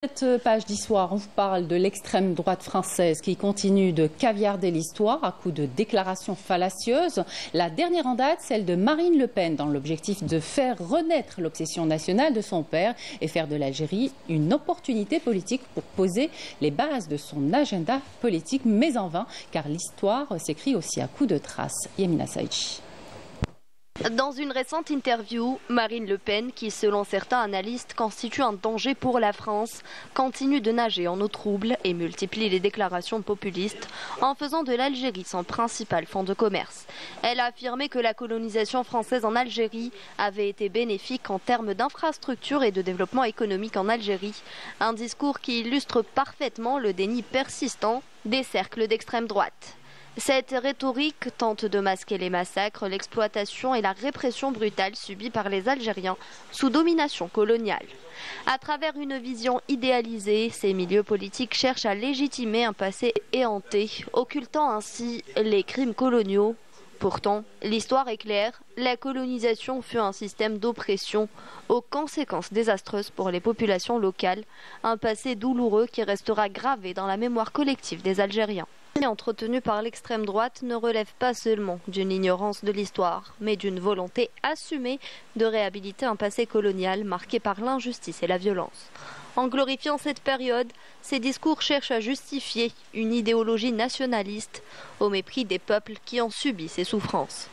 Cette page d'histoire, on vous parle de l'extrême droite française qui continue de caviarder l'histoire à coups de déclarations fallacieuses. La dernière en date, celle de Marine Le Pen, dans l'objectif de faire renaître l'obsession nationale de son père et faire de l'Algérie une opportunité politique pour poser les bases de son agenda politique, mais en vain, car l'histoire s'écrit aussi à coups de traces. Yamina Saïchi. Dans une récente interview, Marine Le Pen, qui selon certains analystes constitue un danger pour la France, continue de nager en eau trouble et multiplie les déclarations populistes en faisant de l'Algérie son principal fonds de commerce. Elle a affirmé que la colonisation française en Algérie avait été bénéfique en termes d'infrastructures et de développement économique en Algérie, un discours qui illustre parfaitement le déni persistant des cercles d'extrême droite. Cette rhétorique tente de masquer les massacres, l'exploitation et la répression brutale subies par les Algériens sous domination coloniale. À travers une vision idéalisée, ces milieux politiques cherchent à légitimer un passé éhonté, occultant ainsi les crimes coloniaux. Pourtant, l'histoire est claire, la colonisation fut un système d'oppression aux conséquences désastreuses pour les populations locales, un passé douloureux qui restera gravé dans la mémoire collective des Algériens. Entretenu par l'extrême droite ne relève pas seulement d'une ignorance de l'histoire, mais d'une volonté assumée de réhabiliter un passé colonial marqué par l'injustice et la violence. En glorifiant cette période, ces discours cherchent à justifier une idéologie nationaliste au mépris des peuples qui ont subi ces souffrances.